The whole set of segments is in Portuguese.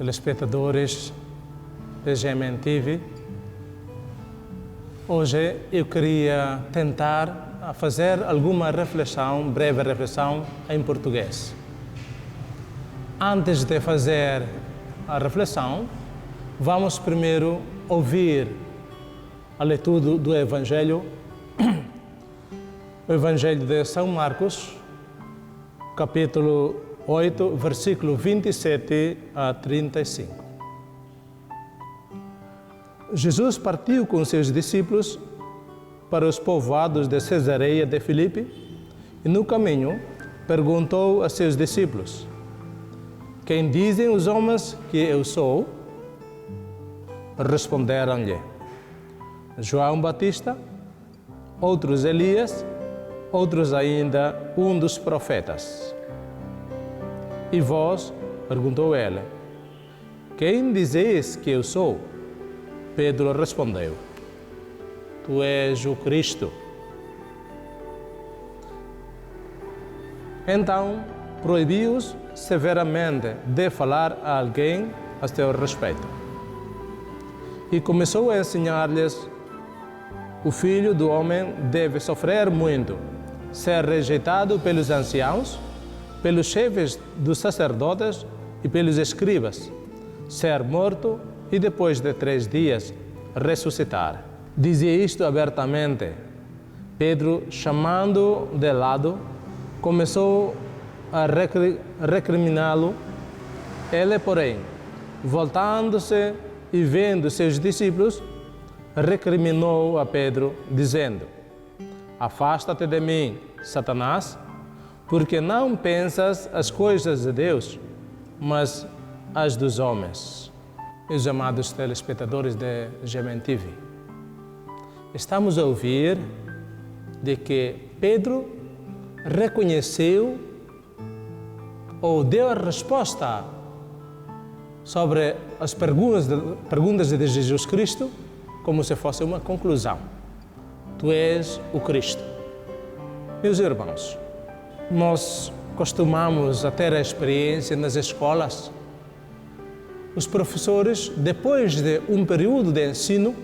telespectadores da GMN TV. Hoje eu queria tentar fazer alguma reflexão, breve reflexão em português. Antes de fazer a reflexão, vamos primeiro ouvir a leitura do Evangelho, o Evangelho de São Marcos, capítulo 8, versículo 27 a 35. Jesus partiu com seus discípulos para os povoados de Cesareia de Filipe e no caminho perguntou a seus discípulos: "Quem dizem os homens que eu sou?" Responderam-lhe: João Batista, outros Elias, outros ainda um dos profetas. E vós? Perguntou ele: "Quem dizeis que eu sou?" Pedro respondeu: "Tu és o Cristo." Então proibiu-os severamente de falar a alguém a seu respeito. E começou a ensinar-lhes: "O Filho do Homem deve sofrer muito, ser rejeitado pelos anciãos, pelos chefes dos sacerdotes e pelos escribas, ser morto e depois de 3 dias ressuscitar." Dizia isto abertamente. Pedro, chamando-o de lado, começou a recriminá-lo. Ele, porém, voltando-se e vendo seus discípulos, recriminou a Pedro, dizendo: "Afasta-te de mim, Satanás, porque não pensas as coisas de Deus, mas as dos homens." Meus amados telespectadores de GMN TV, estamos a ouvir de que Pedro reconheceu ou deu a resposta sobre as perguntas de Jesus Cristo como se fosse uma conclusão. Tu és o Cristo. Meus irmãos, nós costumamos a ter a experiência nas escolas. Os professores, depois de um período de ensino,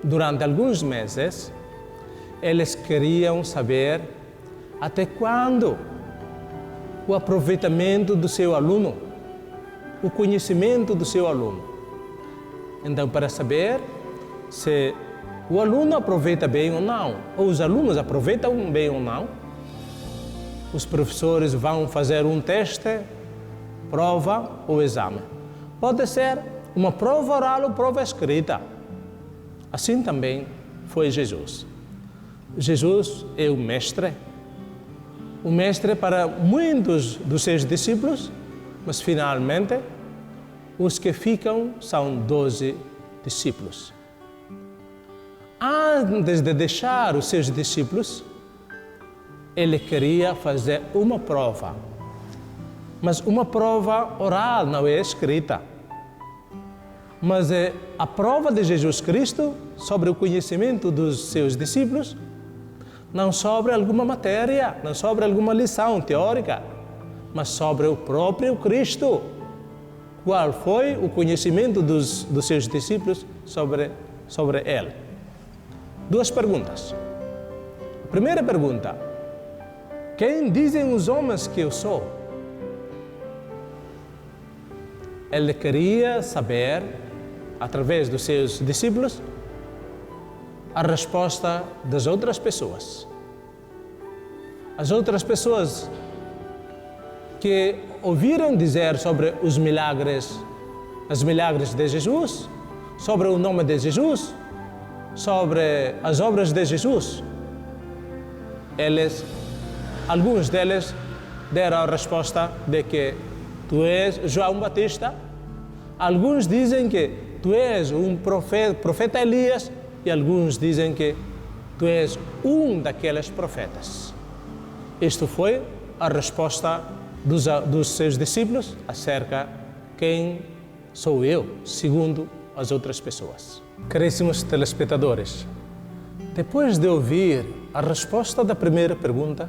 durante alguns meses, eles queriam saber até quando o aproveitamento do seu aluno, o conhecimento do seu aluno. Então, para saber se o aluno aproveita bem ou não, ou os alunos aproveitam bem ou não, os professores vão fazer um teste, prova ou exame. Pode ser uma prova oral ou prova escrita. Assim também foi Jesus. Jesus é o mestre para muitos dos seus discípulos, mas finalmente os que ficam são 12 discípulos. Antes de deixar os seus discípulos, ele queria fazer uma prova, mas uma prova oral, não é escrita. Mas é a prova de Jesus Cristo sobre o conhecimento dos seus discípulos, não sobre alguma matéria, não sobre alguma lição teórica, mas sobre o próprio Cristo. Qual foi o conhecimento dos seus discípulos sobre ele? 2 perguntas. A primeira pergunta: quem dizem os homens que eu sou? Ele queria saber, através dos seus discípulos, a resposta das outras pessoas. As outras pessoas que ouviram dizer sobre os milagres de Jesus, sobre o nome de Jesus, sobre as obras de Jesus. Alguns deles deram a resposta de que tu és João Batista. Alguns dizem que tu és um profeta Elias, e alguns dizem que tu és um daqueles profetas. Isto foi a resposta dos seus discípulos acerca de quem sou eu, segundo as outras pessoas. Caríssimos telespectadores, depois de ouvir a resposta da primeira pergunta,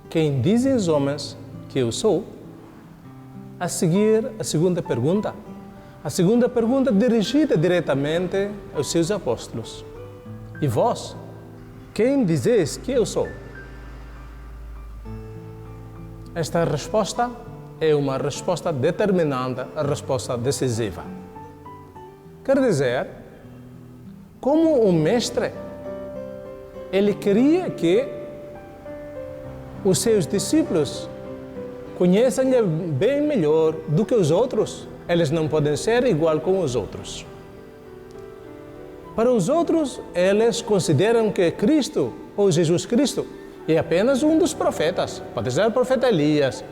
quem dizem os homens que eu sou? a seguir a segunda pergunta. A segunda pergunta dirigida diretamente aos seus apóstolos. E vós, quem dizeis que eu sou? Esta resposta é uma resposta determinante, a resposta decisiva. Quer dizer, como o mestre, ele queria que os seus discípulos conheçam-lhe bem melhor do que os outros. Eles não podem ser igual com os outros. Para os outros, eles consideram que Cristo, ou Jesus Cristo, é apenas um dos profetas. Pode ser o profeta Elias,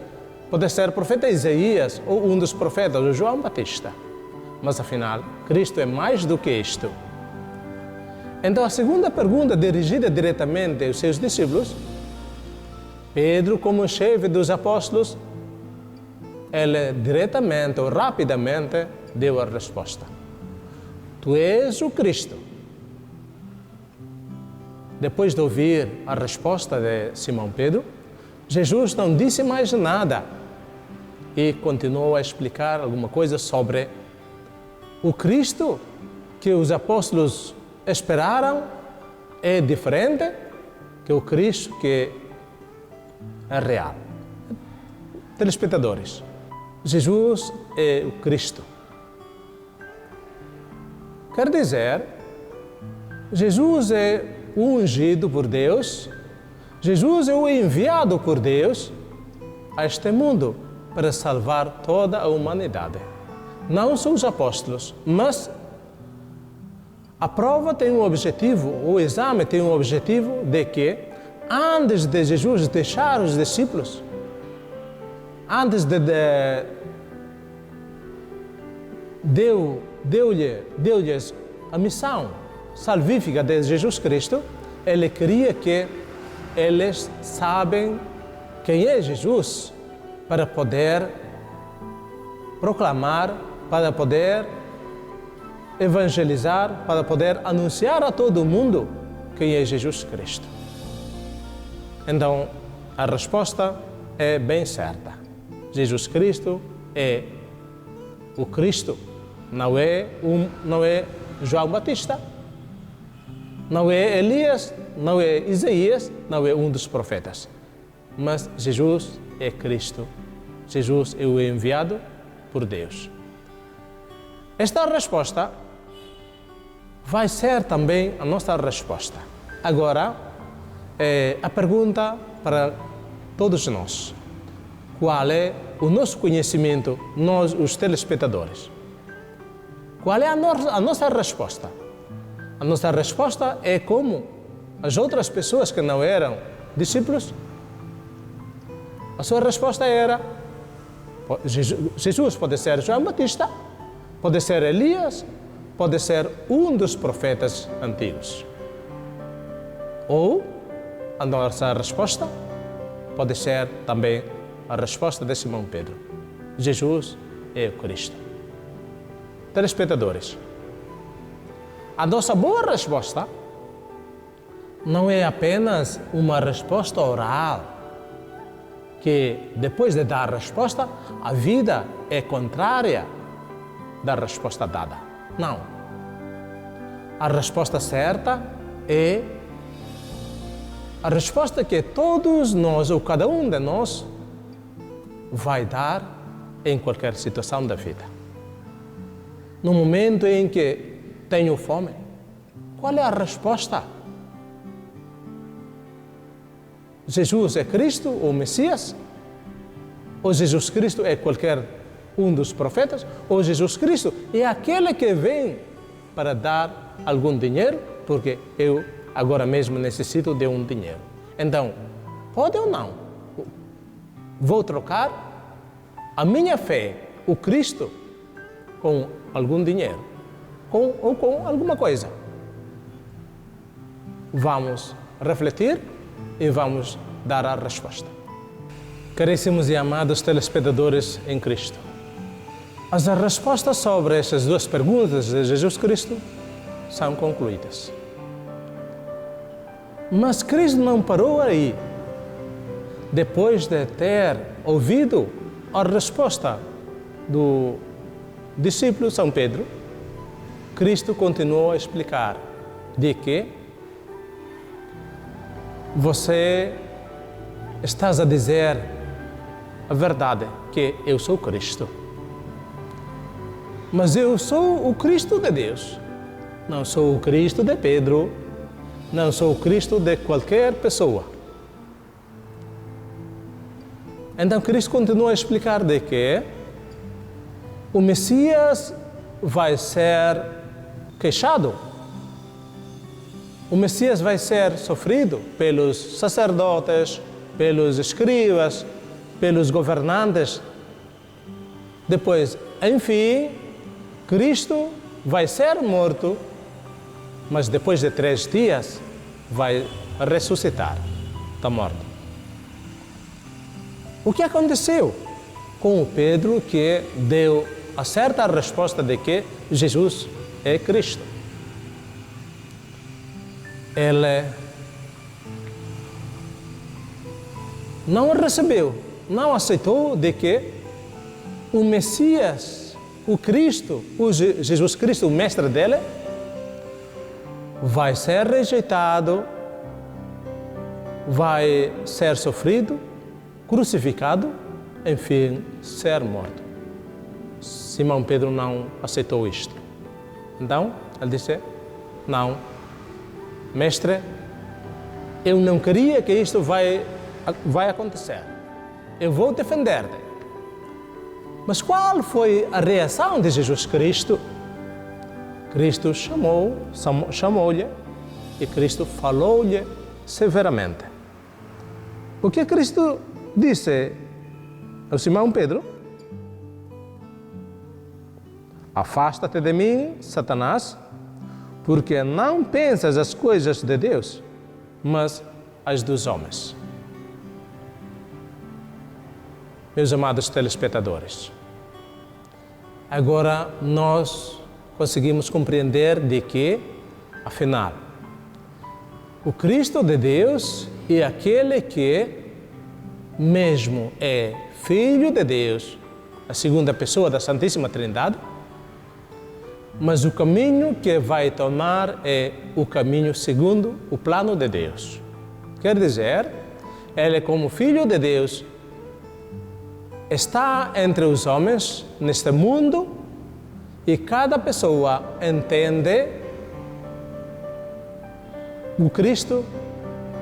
pode ser o profeta Isaías, ou um dos profetas, o João Batista. Mas afinal, Cristo é mais do que isto. Então, a segunda pergunta, dirigida diretamente aos seus discípulos, Pedro, como chefe dos apóstolos, ele diretamente ou rapidamente deu a resposta. Tu és o Cristo. Depois de ouvir a resposta de Simão Pedro, Jesus não disse mais nada e continuou a explicar alguma coisa sobre o Cristo que os apóstolos esperaram é diferente que o Cristo que é real. Telespectadores, Jesus é o Cristo. Quer dizer, Jesus é o ungido por Deus, Jesus é o enviado por Deus a este mundo para salvar toda a humanidade. Não só os apóstolos, mas a prova tem um objetivo, o exame tem um objetivo de que, antes de Jesus deixar os discípulos, antes de deu-lhes a missão salvífica de Jesus Cristo, ele queria que eles sabem quem é Jesus para poder proclamar, para poder evangelizar, para poder anunciar a todo mundo quem é Jesus Cristo. Então, a resposta é bem certa. Jesus Cristo é o Cristo, não é João Batista, não é Elias, não é Isaías, não é um dos profetas. Mas Jesus é Cristo. Jesus é o enviado por Deus. Esta resposta vai ser também a nossa resposta. Agora, a pergunta para todos nós. Qual é o nosso conhecimento, nós, os telespectadores? Qual é a nossa resposta? A nossa resposta é como as outras pessoas que não eram discípulos. A sua resposta era: Jesus pode ser João Batista, pode ser Elias, pode ser um dos profetas antigos. Ou a nossa resposta pode ser também a resposta de Simão Pedro: Jesus é o Cristo. Telespectadores, a nossa boa resposta não é apenas uma resposta oral, que depois de dar a resposta, a vida é contrária da resposta dada. Não. A resposta certa é a resposta que todos nós, ou cada um de nós, vai dar em qualquer situação da vida. No momento em que tenho fome, qual é a resposta? Jesus é Cristo, ou Messias? Ou Jesus Cristo é qualquer um dos profetas? Ou Jesus Cristo é aquele que vem para dar algum dinheiro, porque eu agora mesmo necessito de um dinheiro? Então, pode ou não? Vou trocar a minha fé, o Cristo, com algum dinheiro, ou com alguma coisa. Vamos refletir e vamos dar a resposta. Caríssimos e amados telespectadores em Cristo, as respostas sobre essas duas perguntas de Jesus Cristo são concluídas. Mas Cristo não parou aí. Depois de ter ouvido a resposta do discípulo São Pedro, Cristo continuou a explicar de que você estás a dizer a verdade, que eu sou Cristo. Mas eu sou o Cristo de Deus. Não sou o Cristo de Pedro, não sou o Cristo de qualquer pessoa. Então Cristo continua a explicar de que o Messias vai ser queixado. O Messias vai ser sofrido pelos sacerdotes, pelos escribas, pelos governantes. Depois, enfim, Cristo vai ser morto, mas depois de 3 dias vai ressuscitar da morte. O que aconteceu com o Pedro que deu a certa resposta de que Jesus é Cristo? Ele não recebeu, não aceitou de que o Messias, o Cristo, o Jesus Cristo, o mestre dele, vai ser rejeitado, vai ser sofrido, crucificado, enfim, ser morto. Simão Pedro não aceitou isto. Então, ele disse, não, mestre, eu não queria que isto vai acontecer. Eu vou defender-te. Mas qual foi a reação de Jesus Cristo? Cristo chamou-lhe e Cristo falou-lhe severamente. O que Cristo disse ao Simão Pedro? Afasta-te de mim, Satanás, porque não pensas as coisas de Deus, mas as dos homens. Meus amados telespectadores, agora nós conseguimos compreender de que, afinal, o Cristo de Deus é aquele que mesmo é Filho de Deus, a segunda pessoa da Santíssima Trindade, mas o caminho que vai tomar é o caminho segundo o plano de Deus. Quer dizer, ele como Filho de Deus está entre os homens neste mundo e cada pessoa entende o Cristo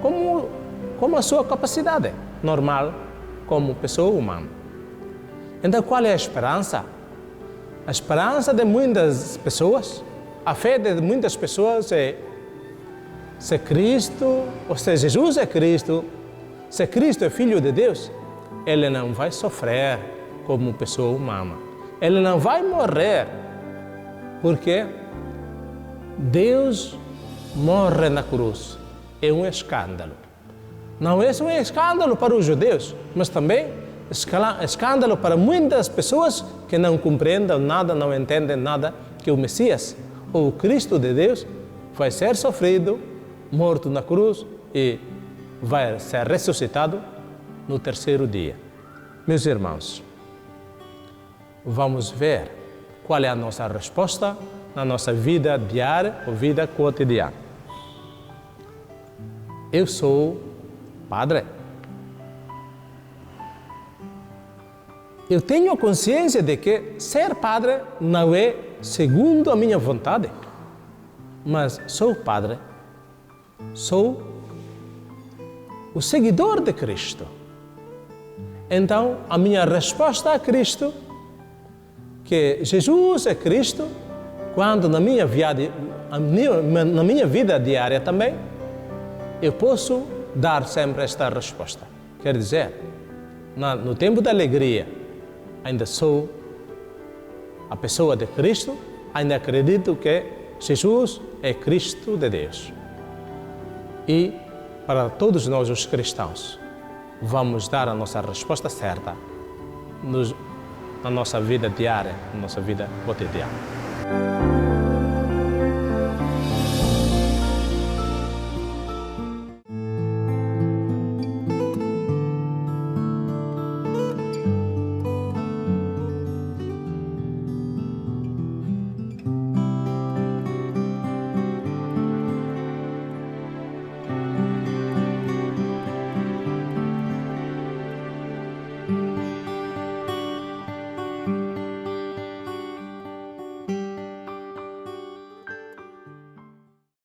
como a sua capacidade normal, como pessoa humana. Então, qual é a esperança? A esperança de muitas pessoas, a fé de muitas pessoas é: se Cristo, ou se Jesus é Cristo, se Cristo é Filho de Deus, Ele não vai sofrer como pessoa humana. Ele não vai morrer, porque Deus morre na cruz. É um escândalo. Não é só um escândalo para os judeus, mas também escândalo para muitas pessoas que não compreendem nada, não entendem nada, que o Messias, ou o Cristo de Deus, vai ser sofrido, morto na cruz e vai ser ressuscitado no 3º dia. Meus irmãos, vamos ver qual é a nossa resposta na nossa vida diária ou vida cotidiana. Eu sou padre. Eu tenho consciência de que ser padre não é segundo a minha vontade, mas sou padre, sou o seguidor de Cristo. Então, a minha resposta a Cristo, que Jesus é Cristo, quando na minha vida diária também, eu posso dar sempre esta resposta. Quer dizer, no tempo da alegria, ainda sou a pessoa de Cristo, ainda acredito que Jesus é Cristo de Deus. E para todos nós os cristãos, vamos dar a nossa resposta certa na nossa vida diária, na nossa vida cotidiana.